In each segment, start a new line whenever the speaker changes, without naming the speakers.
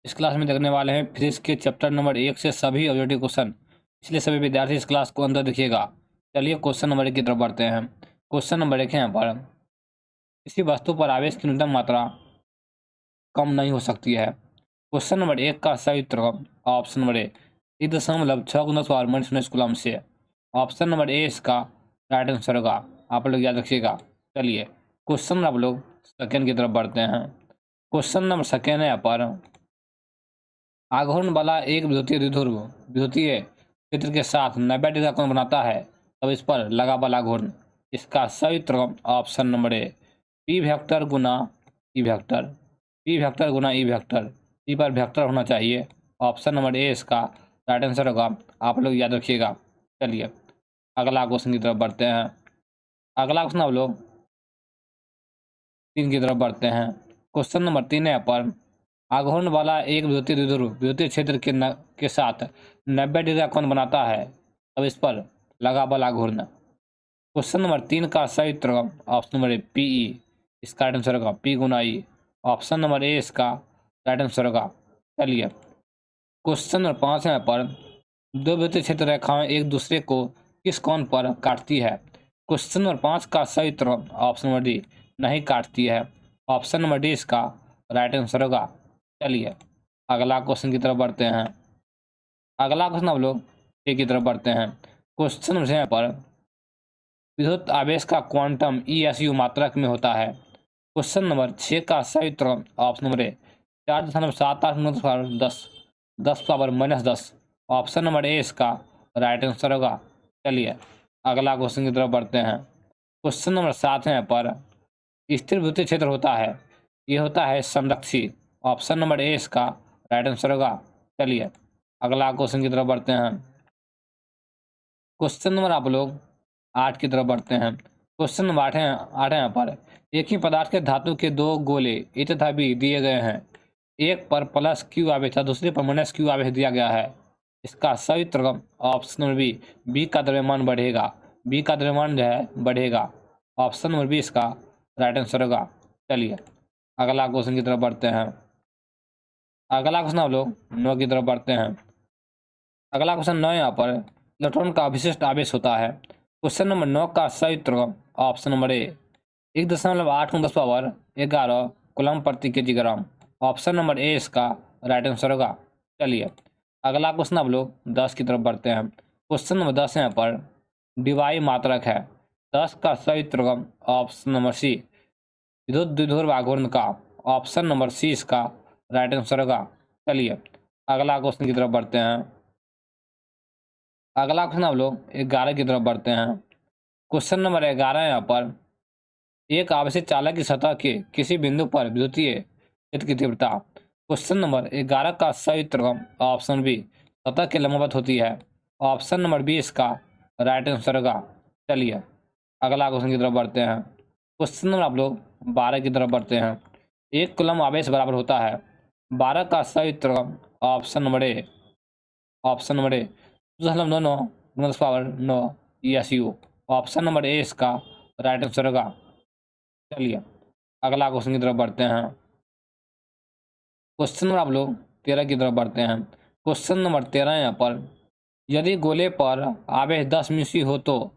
इस क्लास में देखने वाले हैं फिजिक्स के चैप्टर नंबर 1 से सभी ऑब्जेक्टिव क्वेश्चन। इसलिए सभी विद्यार्थी इस क्लास को अंदर देखिएगा। चलिए क्वेश्चन नंबर 1 की तरफ बढ़ते हैं। क्वेश्चन नंबर 1 है यहाँ पर, किसी वस्तु पर आवेश की न्यूनतम मात्रा कम नहीं हो सकती है। क्वेश्चन नंबर 1 का सही उत्तर ऑप्शन नंबर ए 1.6 × 10⁻⁻⁻⁰ कूलम से। ऑप्शन नंबर ए इसका राइट आंसर होगा। आप लोग याद रखिएगा। चलिए क्वेश्चन नंबर आप लोग सेकेंड की तरफ बढ़ते हैं। क्वेश्चन नंबर सेकेंड है यहाँ पर, आघूर्ण वाला एक विद्युतीय द्विध्रुव विद्युतीय क्षेत्र के साथ 90 डिग्री का कोण बनाता है, तब इस पर लगा वाला आघूर्ण। इसका सही उत्तर option number A P vector गुना ई वेक्टर। पी वेक्टर गुना ई वेक्टर, पी पर वेक्टर होना चाहिए। ऑप्शन नंबर ए इसका राइट आंसर होगा। आप लोग याद रखिएगा। चलिए अगला क्वेश्चन की तरफ बढ़ते हैं। अगला क्वेश्चन आप लोग 3 की तरफ बढ़ते हैं। क्वेश्चन नंबर 3 है पर, आघूर्ण वाला एक विद्युतीय द्विध्रुव विद्युतीय क्षेत्र के साथ 90 डिग्री का कोण बनाता है, तब इस पर लगा वाला आघूर्ण। क्वेश्चन नंबर 3 का सही उत्तर ऑप्शन नंबर ए पीई। इसका राइट आंसर होगा P Guna E. Option number A इसका राइट आंसर होगा। चलिए क्वेश्चन नंबर 5 है पर, दो विद्युतीय क्षेत्र रेखाएं एक दूसरे को किस कोण पर काटती है। क्वेश्चन नंबर 5 का सही उत्तर ऑप्शन नंबर डी नहीं काटती है। ऑप्शन नंबर डी इसका राइट आंसर होगा। चलिए अगला क्वेश्चन की तरफ बढ़ते हैं। अगला क्वेश्चन हम लोग ए की तरफ बढ़ते हैं। क्वेश्चन नंबर 6 पर, विद्युत आवेश का क्वांटम ESU मात्रक में होता है। क्वेश्चन नंबर 6 का सही उत्तर option number A 4.78 × 10⁻⁻10। Option number A इसका राइट आंसर होगा। चलिए अगला क्वेश्चन की तरफ बढ़ते हैं। क्वेश्चन नंबर 7 है पर, स्थिर विद्युतीय क्षेत्र होता है, ये होता है संरक्षी। ऑप्शन नंबर ए इसका राइट आंसर होगा। चलिए अगला क्वेश्चन की तरफ बढ़ते हैं। क्वेश्चन नंबर आप लोग 8 की तरफ बढ़ते हैं। क्वेश्चन नंबर 8 है यहाँ पर, एक ही पदार्थ के धातु के दो गोले ए तथा बी दिए गए हैं। एक पर प्लस क्यू आवेश तथा दूसरे पर माइनस क्यू आवेश दिया गया है। इसका सही उत्तर ऑप्शन नंबर बी का द्रव्यमान बढ़ेगा। बी का द्रव्यमान जो है बढ़ेगा। ऑप्शन नंबर बी इसका राइट आंसर होगा। चलिए अगला क्वेश्चन की तरफ बढ़ते हैं। अगला क्वेश्चन आप लोग 9 की तरफ बढ़ते हैं। अगला क्वेश्चन 9 यहाँ पर, इलेक्ट्रॉन का विशिष्ट आवेश होता है। क्वेश्चन नंबर 9 का सही उत्तर ऑप्शन नंबर ए 1.8 × 10⁻11 कूलम प्रति kg। ऑप्शन नंबर ए इसका राइट आंसर होगा। चलिए अगला क्वेश्चन आप लोग 10 की तरफ बढ़ते हैं। क्वेश्चन नंबर 10 यहाँ पर, डिवाई मात्रक है। 10 का सही उत्तर ऑप्शन नंबर सी विद्युत द्विध्रुव आघूर्ण का। ऑप्शन नंबर सी इसका राइट आंसर होगा। चलिए अगला क्वेश्चन की तरफ बढ़ते हैं। अगला क्वेश्चन आप लोग 11 की तरफ बढ़ते हैं। क्वेश्चन नंबर 11 यहाँ पर, एक आवेशित चालक की सतह के किसी बिंदु पर विद्युतीय क्षेत्र की तीव्रता। क्वेश्चन नंबर 11 का सही उत्तर ऑप्शन बी सतह के लंबवत होती है। ऑप्शन नंबर बी इसका राइट आंसर होगा। चलिए अगला क्वेश्चन की तरफ बढ़ते हैं। क्वेश्चन नंबर आप लोग 12 की तरफ बढ़ते हैं। एक कूलम आवेश बराबर होता है। 12 का सही उत्तर option number A 2.9 ESU। Option number A इसका राइट आंसर होगा। चलिए अगला क्वेश्चन की तरफ बढ़ते हैं। क्वेश्चन नंबर आप लोग 13 की तरफ बढ़ते हैं। क्वेश्चन नंबर 13 यहाँ पर, यदि गोले पर आवेश 10 म्यूसी हो तो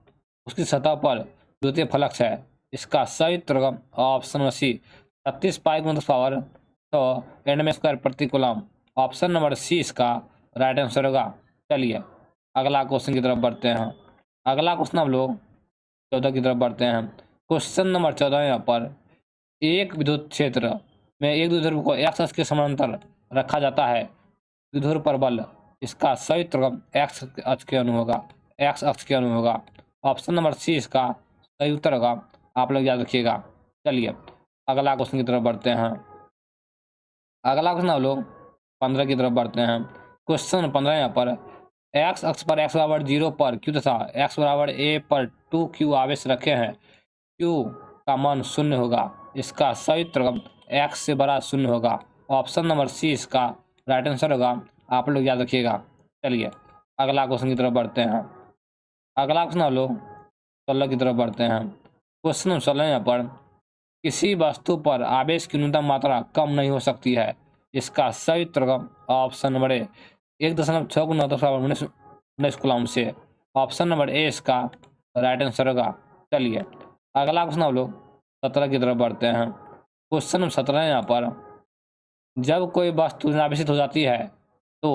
उसकी सतह पर विद्युतीय फ्लक्स है। इसका सही उत्तर ऑप्शन नंबर सी 36 π×10⁻⁶ Nm² प्रति कूलम। ऑप्शन नंबर सी इसका राइट आंसर होगा। चलिए अगला क्वेश्चन की तरफ बढ़ते हैं। अगला क्वेश्चन हम लोग 14 की तरफ बढ़ते हैं। क्वेश्चन नंबर 14 यहाँ पर, एक विद्युत क्षेत्र में एक द्विध्रुव को एक्स अक्ष के समानांतर रखा जाता है। द्विध्रुव पर बल। इसका सही उत्तर एक्स अक्ष के अनुरूप होगा। एक्स अक्ष के अनुरूप होगा। ऑप्शन नंबर सी इसका सही उत्तर होगा। आप लोग याद रखिएगा। चलिए अगला क्वेश्चन की तरफ बढ़ते हैं। अगला क्वेश्चन आप लोग 15 की तरफ बढ़ते हैं। क्वेश्चन 15 यहाँ पर, एक्स अक्ष पर x = 0 पर q तथा x = a पर 2q आवेश रखे हैं। q का मान 0 होगा। इसका सही उत्तर x से बड़ा 0 होगा। ऑप्शन नंबर सी इसका राइट आंसर होगा। आप लोग याद रखिएगा। चलिए अगला क्वेश्चन की तरफ बढ़ते हैं। अगला क्वेश्चन आप लोग 16 की तरफ बढ़ते हैं। क्वेश्चन नंबर 16 यहाँ पर, किसी वस्तु पर आवेश की न्यूनतम मात्रा कम नहीं हो सकती है। इसका सही उत्तर ऑप्शन नंबर ए 1.6 गुना 10⁻19 कूलम से। ऑप्शन नंबर ए इसका राइट आंसर होगा। चलिए अगला क्वेश्चन हम लोग 17 की तरफ बढ़ते हैं। क्वेश्चन नंबर 17 यहाँ पर, जब कोई वस्तु आवेशित हो जाती है तो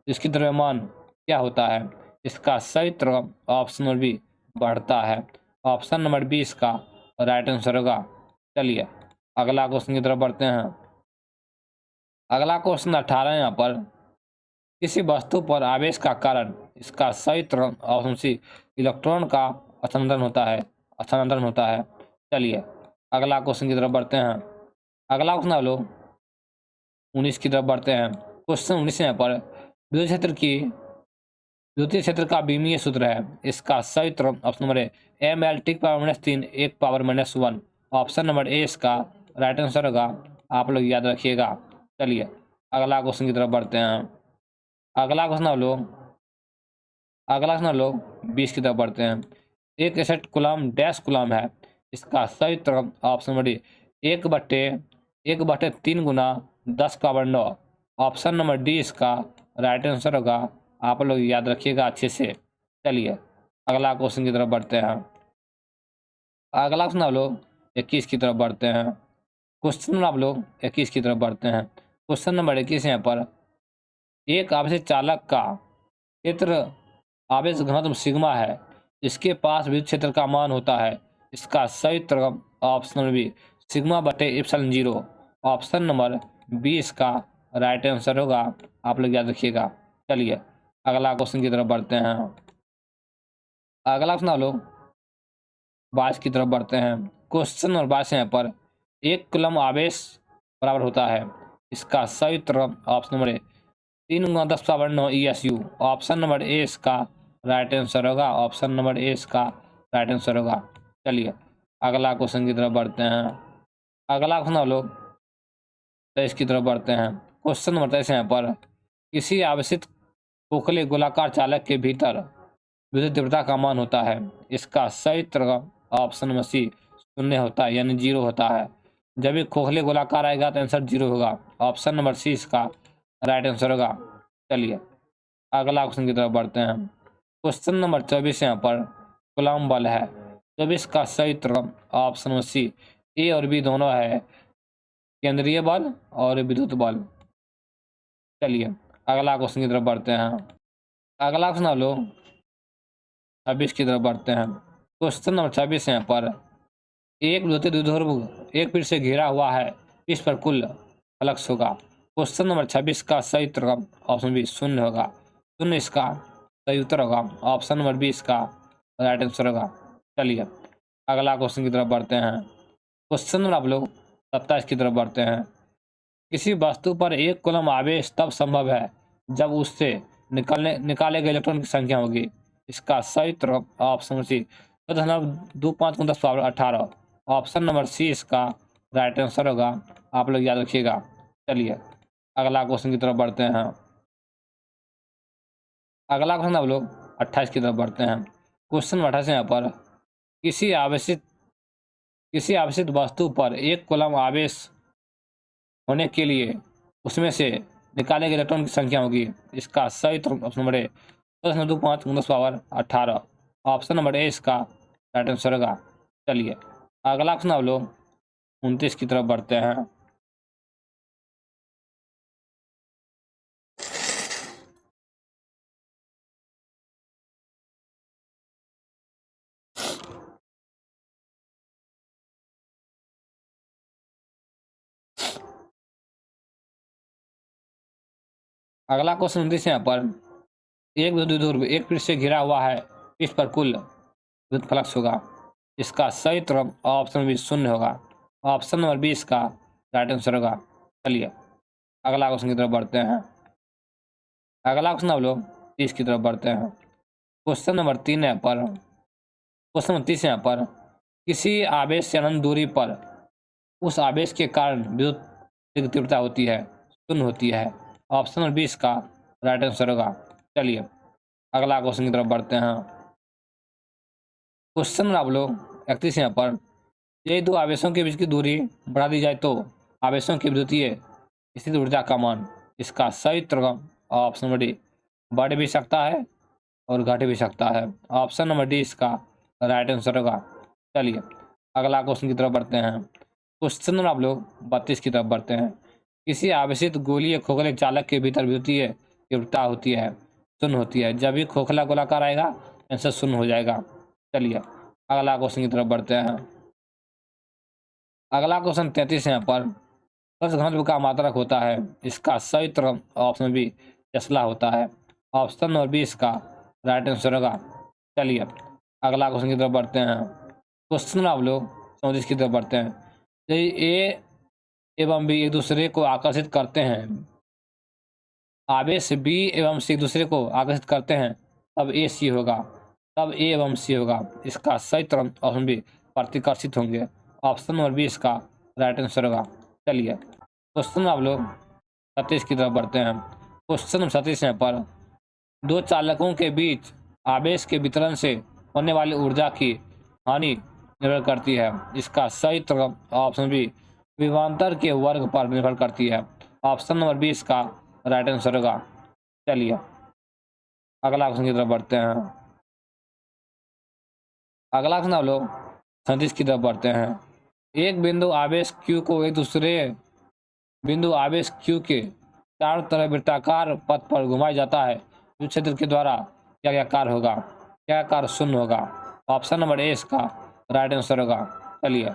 इसकी द्रव्यमान क्या होता है? इसका सही उत्तर ऑप्शन नंबर बी बढ़ता है। ऑप्शन नंबर बी इसका राइट आंसर होगा। चलिए अगला क्वेश्चन की तरफ बढ़ते हैं। अगला क्वेश्चन 18 यहाँ पर, किसी वस्तु पर आवेश का कारण, इसका सही उत्तर ऑप्शन सी इलेक्ट्रॉन का स्थानांतरण होता है। चलिए अगला क्वेश्चन की तरफ बढ़ते हैं। अगला क्वेश्चन आप लोग 19 की तरफ बढ़ते हैं। क्वेश्चन 19 यहाँ पर, विद्युतीय क्षेत्र का बीमीय सूत्र है। इसका सही उत्तर option number A mL/3 1⁻⁻1। Option number A इसका राइट आंसर होगा। आप लोग याद रखिएगा। चलिए अगला क्वेश्चन की तरफ बढ़ते हैं। अगला क्वेश्चन हम लोग 20 की तरफ बढ़ते हैं। एक एसेट कुलम डैश कुलम है। इसका सही उत्तर ऑप्शन नंबर डी 1/3 गुना 10⁻9। ऑप्शन नंबर डी इसका राइट आंसर होगा। आप लोग याद रखिएगा अच्छे से। चलिए अगला क्वेश्चन की तरफ बढ़ते हैं। अगला क्वेश्चन आप लोग 21 की तरफ बढ़ते हैं। क्वेश्चन आप लोग 21 की तरफ बढ़ते हैं। क्वेश्चन नंबर 21 यहाँ पर, एक आवेशित चालक का क्षेत्र आवेश घनत्व सिग्मा है। इसके पास विद्युत क्षेत्र का मान होता है। इसका सही उत्तर option number B σ/ε0। Option number B इसका राइट आंसर होगा। आप लोग याद रखिएगा। चलिए अगला क्वेश्चन की तरफ बढ़ते हैं। अगला क्वेश्चन आप लोग 22 की तरफ बढ़ते हैं। क्वेश्चन नंबर 22 यहाँ पर, एक कूलम आवेश बराबर होता है। इसका सही उत्तर option number A 3 × 10⁻9 ESU। Option number A इसका राइट आंसर होगा। ऑप्शन नंबर ए इसका राइट आंसर होगा। चलिए अगला क्वेश्चन की तरफ बढ़ते हैं। अगला क्वेश्चन हम लोग 23 की तरफ बढ़ते हैं। क्वेश्चन नंबर 23 यहाँ पर, किसी आवेशित खोखले गोलाकार चालक के भीतर विद्युत तीव्रता का मान होता है। इसका सही उत्तर ऑप्शन नंबर सी 0 होता है, यानी 0 होता है। जब भी खोखले गोलाकार आएगा तो आंसर 0 होगा। ऑप्शन नंबर सी इसका राइट आंसर होगा। चलिए अगला क्वेश्चन की तरफ बढ़ते हैं। क्वेश्चन नंबर 24 यहाँ पर, कूलम बल है। 24 का सही उत्तर ऑप्शन नंबर सी ए और बी दोनों है, केंद्रीय बल और विद्युत बल। चलिए अगला क्वेश्चन की तरफ बढ़ते हैं। अगला क्वेश्चन हम लोग 26 की तरफ बढ़ते हैं। क्वेश्चन नंबर 26 यहाँ पर, एक विद्युतीय द्विध्रुव एक पीठ से घिरा हुआ है, इस पर कुल फ्लक्स होगा। क्वेश्चन नंबर 26 का सही उत्तर ऑप्शन बी 0 होगा। 0 इसका सही उत्तर होगा। ऑप्शन नंबर बी इसका राइट आंसर होगा। चलिए अगला क्वेश्चन की तरफ बढ़ते हैं। क्वेश्चन नंबर आप लोग 27 की तरफ बढ़ते हैं। किसी वस्तु पर एक कूलम आवेश तब संभव है जब उससे निकाले गए इलेक्ट्रॉन की संख्या होगी। इसका सही उत्तर option C 10.25 × 10⁻18। Option number C इसका राइट आंसर होगा। आप लोग याद रखिएगा। चलिए अगला क्वेश्चन की तरफ बढ़ते हैं। अगला क्वेश्चन आप लोग 28 की तरफ बढ़ते हैं। क्वेश्चन 28 यहाँ पर, किसी आवेशित वस्तु पर एक कूलम आवेश होने के लिए उसमें से निकाले गए इलेक्ट्रॉन की संख्या होगी। इसका सही उत्तर option number A 10.25 × 10⁻18। Option number A इसका राइट आंसर होगा। चलिए अगला क्वेश्चन आप लोग 29 की तरफ बढ़ते हैं। अगला क्वेश्चन 29 यहाँ पर, एक विद्युत ध्रुव एक पीठ से घिरा हुआ है, इस पर कुल विद्युत फ्लक्स होगा। इसका सही उत्तर ऑप्शन बी 0 होगा। ऑप्शन नंबर बी इसका राइट आंसर होगा। चलिए अगला क्वेश्चन की तरफ बढ़ते हैं। अगला क्वेश्चन आप लोग 30 की तरफ बढ़ते हैं। क्वेश्चन नंबर 3 यहाँ पर, क्वेश्चन नंबर 30 यहाँ पर, किसी आवेश से अनंत दूरी पर उस आवेश के कारण विद्युत तीव्रता होती है, 0 होती है। ऑप्शन नंबर बी इसका राइट आंसर होगा। चलिए अगला क्वेश्चन की तरफ बढ़ते हैं। क्वेश्चन आप लोग 31 यहाँ पर, यदि दो आवेशों के बीच की दूरी बढ़ा दी जाए तो आवेशों की विद्युतीय स्थित ऊर्जा का मान। इसका सही उत्तर ऑप्शन नंबर डी, बढ़ भी सकता है और घट भी सकता है। ऑप्शन नंबर डी इसका राइट आंसर होगा। चलिए अगला क्वेश्चन की तरफ बढ़ते हैं। क्वेश्चन नंबर आप लोग 32 की तरफ बढ़ते हैं। किसी आवेशित गोलीय खोखले चालक के भीतर विद्युतीय तीव्रता होती है, शून्य होती है। जब भी खोखला गोलाकार आएगा आंसर शून्य हो जाएगा। चलिए अगला क्वेश्चन की तरफ बढ़ते हैं। अगला क्वेश्चन 33 है। यहाँ पर फ्लक्स घनत्व का मात्रक होता है। इसका सही उत्तर ऑप्शन बी टेस्ला होता है। ऑप्शन नंबर बी इसका राइट आंसर होगा। चलिए अगला क्वेश्चन की तरफ बढ़ते हैं। क्वेश्चन आप लोग 34 की तरफ बढ़ते हैं। यदि ए एवं बी एक दूसरे को आकर्षित करते हैं, आवेश बी एवं सी एक दूसरे को आकर्षित करते हैं, तब ए सी होगा, तब ए एवं सी होगा। इसका सही उत्तर ऑप्शन बी प्रतिकर्षित होंगे। ऑप्शन नंबर बी इसका राइट आंसर होगा। चलिए क्वेश्चन आप लोग 37 की तरफ बढ़ते हैं। क्वेश्चन नंबर 37 है पर दो चालकों के बीच आवेश के वितरण से होने वाली ऊर्जा की हानि निर्भर करती है। इसका सही उत्तर ऑप्शन बी विभवांतर के वर्ग पर निर्भर करती है। ऑप्शन नंबर बी इसका राइट आंसर होगा। चलिए अगला क्वेश्चन की तरफ बढ़ते हैं। अगला क्वेश्चन आप लोग 37 की तरफ बढ़ते हैं। एक बिंदु आवेश Q को एक दूसरे बिंदु आवेश Q के चारों तरफ वृत्ताकार पथ पर घुमाया जाता है। विद्युत क्षेत्र के द्वारा क्या क्या कार्य होगा? क्या कार्य शून्य होगा? ऑप्शन नंबर ए इसका राइट आंसर होगा। चलिए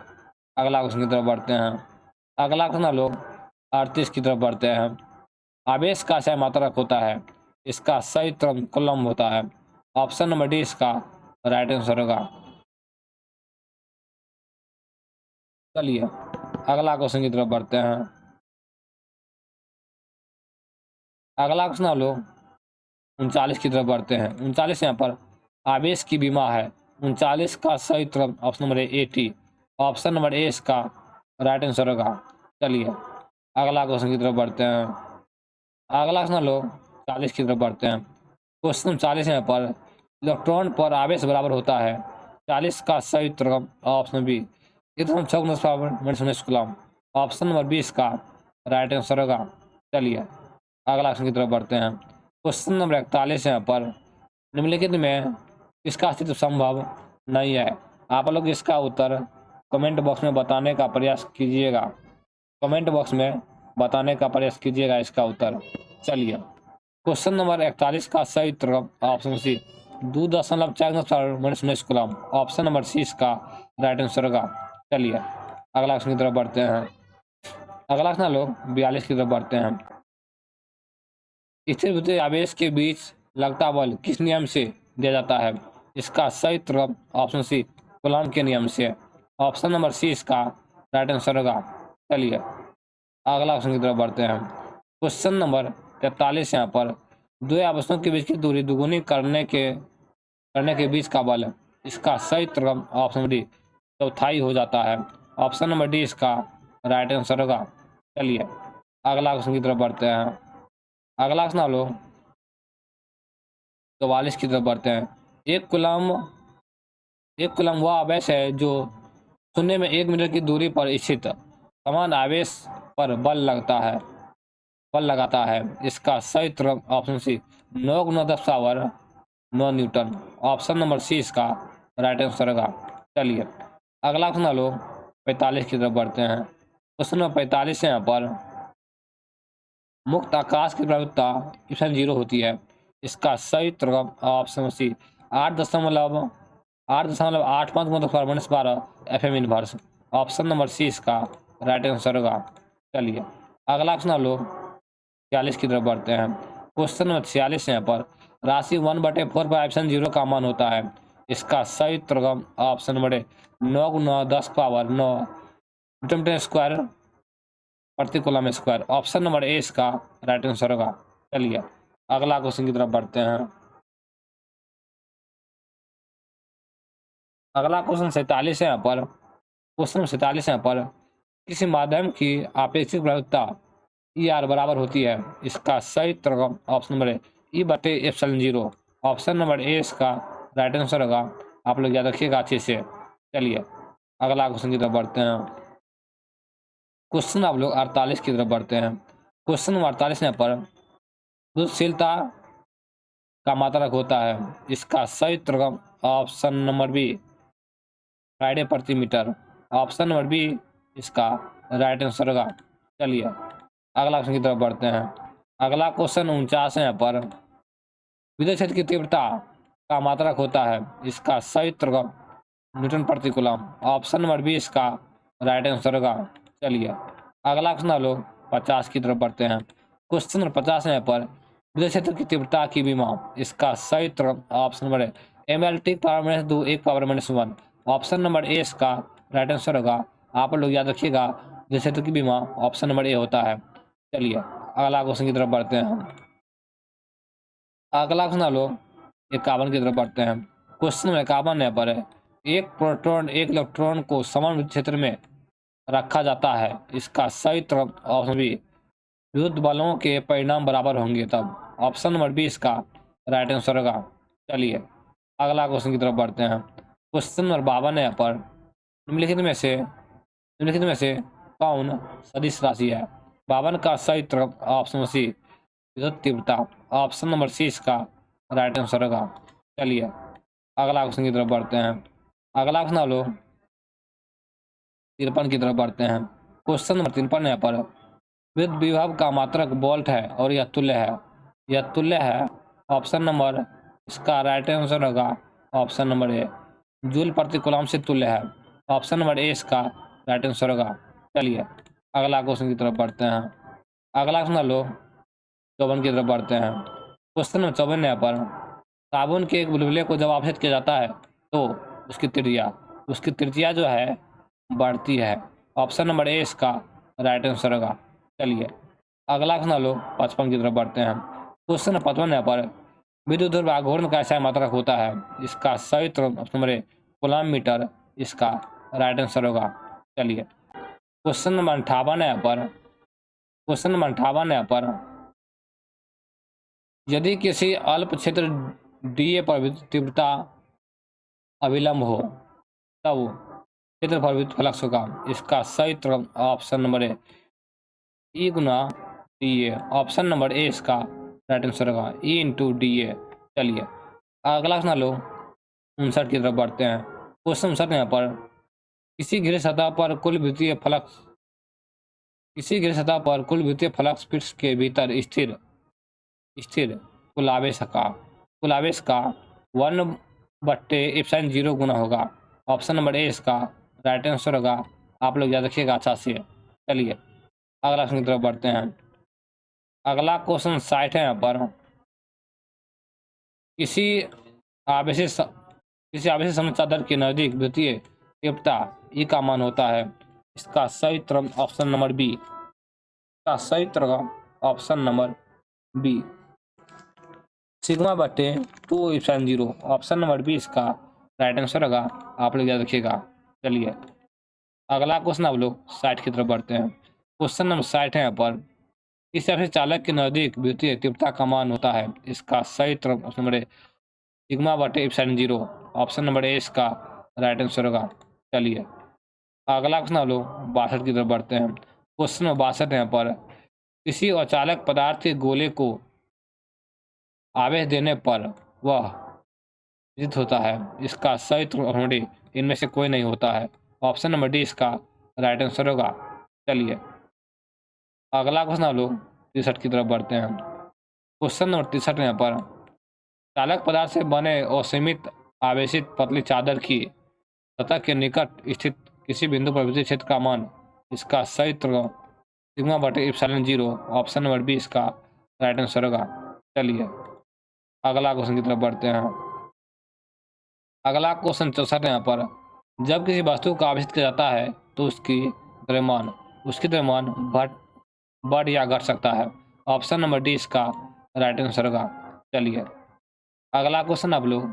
अगला क्वेश्चन की तरफ बढ़ते हैं। अगला क्वेश्चन लोग 38 की तरफ बढ़ते हैं। आवेश का क्षय मात्रक होता है। इसका सही उत्तर कूलम्ब होता है। ऑप्शन नंबर डी इसका राइट आंसर होगा। चलिए अगला क्वेश्चन की तरफ बढ़ते हैं। अगला क्वेश्चन आप लोग 39 की तरफ बढ़ते हैं। 39 यहाँ पर आवेश की विमा है। 39 का सही उत्तर option number A T. Option number A इसका राइट आंसर होगा। चलिए अगला क्वेश्चन की तरफ बढ़ते हैं। अगला क्वेश्चन लोग 40 की तरफ बढ़ते हैं। क्वेश्चन 40 यहाँ पर इलेक्ट्रॉन पर आवेश बराबर होता है। 40 का सही उत्तर option B coulomb. Option number 20 का राइट आंसर होगा। चलिए अगला क्वेश्चन की तरफ बढ़ते हैं। क्वेश्चन नंबर 41 यहाँ पर निम्नलिखित में इसका अस्तित्व संभव नहीं है। आप लोग इसका उत्तर कमेंट बॉक्स में बताने का प्रयास कीजिएगा। कमेंट बॉक्स में बताने का प्रयास कीजिएगा इसका उत्तर। चलिए क्वेश्चन नंबर 41 का सही उत्तर option C 2.4 coulomb. Option number C इसका राइट आंसर होगा। चलिए अगला क्वेश्चन की तरफ बढ़ते हैं। अगला क्वेश्चन लोग 42 की तरफ बढ़ते हैं। स्थिर विद्युत आवेश के बीच लगता बल किस नियम से दिया जाता है? इसका सही उत्तर ऑप्शन सी कूलम्ब के नियम से। ऑप्शन नंबर सी इसका राइट आंसर होगा। चलिए अगला क्वेश्चन की तरफ बढ़ते हैं। क्वेश्चन नंबर 43 यहाँ पर दो आवेशों के बीच की दूरी दुगुनी करने के बीच का बल। इसका सही उत्तर ऑप्शन डी चौथाई हो जाता है। ऑप्शन नंबर डी इसका राइट आंसर होगा। चलिए अगला क्वेश्चन की तरफ बढ़ते हैं। अगला क्वेश्चन लो 44 की तरफ बढ़ते हैं। एक कूलम्ब वह आवेश है जो शून्य में 1 मीटर की दूरी पर स्थित समान आवेश पर बल लगाता है। इसका सही उत्तर option C 9 newton. Option number C इसका राइट आंसर होगा। चलिए अगला क्वेश्चन लो 45 की तरफ बढ़ते हैं। क्वेश्चन नंबर 45 यहाँ पर मुक्त आकाश की प्रवृत्ता इप्सिलॉन 0 होती है। इसका सही उत्तर option C 8.85 FM inverse. Option number C इसका राइट आंसर होगा। चलिए अगला क्वेश्चन लोग 46 की तरफ बढ़ते हैं। क्वेश्चन नंबर 46 यहाँ पर राशि 1/4 पर एप्सिलॉन 0 का मान होता है। इसका सही उत्तर ऑप्शन नंबर 9 × 10⁹ न्यूटन स्क्वायर प्रति coulomb square. Option number A इसका राइट आंसर होगा। चलिए अगला क्वेश्चन की तरफ बढ़ते हैं। अगला क्वेश्चन 47 है यहाँ पर। क्वेश्चन 47 यहाँ पर किसी माध्यम की आपेक्षिक प्रवृत्ता ER बराबर होती है। इसका सही उत्तर ऑप्शन नंबर E/एप्सिलॉन 0। ऑप्शन नंबर ए इसका राइट आंसर होगा। आप लोग याद रखिएगा अच्छे से। चलिए अगला क्वेश्चन की तरफ बढ़ते हैं। क्वेश्चन आप लोग 48 की तरफ बढ़ते हैं। क्वेश्चन नंबर 48 यहाँ पर दुष्शीलता का मात्रक होता है, इसका सही उत्तर ऑप्शन नंबर बी फ्राइडे प्रति मीटर। ऑप्शन नंबर बी इसका राइट आंसर होगा। चलिए अगला क्वेश्चन की तरफ बढ़ते हैं। अगला क्वेश्चन 49 है यहाँ पर विद्युत क्षेत्र की तीव्रता का मात्रक होता है, इसका सही उत्तर न्यूटन प्रति कूलम। ऑप्शन नंबर बी इसका राइट आंसर होगा। चलिए अगला क्वेश्चन हम लोग 50 की तरफ बढ़ते हैं। क्वेश्चन नंबर 50 है यहाँ पर विद्युत क्षेत्र की तीव्रता की विमा, इसका सही उत्तर ऑप्शन नंबर है MLT power -2 1 power -1। Option number A इसका राइट आंसर होगा। आप लोग याद रखिएगा विद्युत क्षेत्र की विमा ऑप्शन नंबर ए होता है। चलिए अगला क्वेश्चन की तरफ बढ़ते हैं हम। अगला क्वेश्चन हम लोग 51 की तरफ बढ़ते हैं। क्वेश्चन नंबर 51 यहाँ पर है एक प्रोटॉन एक इलेक्ट्रॉन को समान विद्युत क्षेत्र में रखा जाता है, इसका सही उत्तर ऑप्शन बी विद्युत बलों के परिणाम बराबर होंगे तब। ऑप्शन नंबर बी इसका राइट आंसर होगा। चलिए अगला क्वेश्चन की तरफ बढ़ते हैं। क्वेश्चन नंबर 52 है यहाँ पर निम्नलिखित में से कौन सदिश राशि है। 52 का सही उत्तर ऑप्शन नंबर सी विद्युत तीव्रता। ऑप्शन नंबर सी इसका राइट आंसर होगा। चलिए अगला क्वेश्चन की तरफ बढ़ते हैं। अगला क्वेश्चन लो 53 की तरफ बढ़ते हैं। क्वेश्चन नंबर 53 यहाँ पर विद्युत विभव का मात्रक वोल्ट है और यह तुल्य है। ऑप्शन नंबर इसका राइट आंसर होगा ऑप्शन नंबर ए जूल प्रति कूलम से तुल्य है। ऑप्शन नंबर ए इसका राइट आंसर होगा। चलिए अगला क्वेश्चन की तरफ बढ़ते हैं। अगला क्वेश्चन लो 54 की तरफ बढ़ते हैं। क्वेश्चन नंबर 54 यहाँ पर साबुन के एक बुलबुले को जब आपसेट किया जाता है तो उसकी त्रिज्या जो है बढ़ती है। ऑप्शन नंबर ए इसका राइट आंसर होगा। चलिए अगला क्वेश्चन लो 55 की तरफ बढ़ते हैं। क्वेश्चन नंबर 55 यहाँ पर विद्युत ध्रुव आघूर्ण का ऐसा मात्रक होता है, इसका सही उत्तर option number A coulomb metre इसका राइट आंसर होगा। चलिए क्वेश्चन नंबर 58 है यहाँ पर यदि किसी अल्प क्षेत्र डीए पर विद्युत तीव्रता अविलंब हो तब क्षेत्रफल विद्युत फ्लक्स होगा, इसका सही उत्तर ऑप्शन नंबर ए ई गुना D A. Option number A इसका राइट आंसर होगा ई इंटू डी ए। चलिए अगला क्वेश्चन लो 59 की तरफ बढ़ते हैं। क्वेश्चन 59 यहाँ पर किसी घिरे सतह पर कुल विद्युतीय फ्लक्स पृष्ठ के भीतर स्थिर कुल आवेश का 1/ε0 गुना होगा। ऑप्शन नंबर ए इसका राइट आंसर होगा। आप लोग याद रखिएगा अच्छा से। चलिए अगला क्वेश्चन की तरफ बढ़ते हैं। अगला क्वेश्चन 60 है यहाँ पर किसी आवेशित समय चादर के नजदीक विद्युतीय तीव्रता ई का मान होता है, इसका सही उत्तर option number B σ/2ε0। Option number B इसका राइट आंसर होगा। आप लोग याद रखिएगा। चलिए अगला क्वेश्चन आप लोग 60 की तरफ बढ़ते हैं। क्वेश्चन नंबर 60 है यहाँ पर इस तरह से चालक के नजदीक विद्युतीय तीव्रता का मान होता है, इसका सही उत्तर option number A σ/ε0। Option number A इसका राइट आंसर होगा। चलिए अगला क्वेश्चन हम लोग 62 की तरफ बढ़ते हैं। क्वेश्चन नंबर 62 यहाँ पर किसी अचालक पदार्थ के गोले को आवेश देने पर वह विद्युत होता है, इसका सही उत्तर इनमें से कोई नहीं होता है। ऑप्शन नंबर डी इसका राइट आंसर होगा। चलिए अगला क्वेश्चन हम लोग 63 की तरफ बढ़ते हैं। क्वेश्चन नंबर 63 यहाँ पर चालक पदार्थ से बने असीमित आवेशित पतली चादर की सतह के निकट स्थित किसी बिंदु पर विद्युत क्षेत्र का मान, इसका सही उत्तर σ/ε0। ऑप्शन नंबर बी इसका राइट आंसर होगा। चलिए अगला क्वेश्चन की तरफ बढ़ते हैं। अगला क्वेश्चन 64 यहाँ पर जब किसी वस्तु का आवेशित किया जाता है तो उसकी द्रव्यमान बढ़ या घट सकता है। ऑप्शन नंबर डी इसका राइट आंसर होगा। चलिए अगला क्वेश्चन आप लोग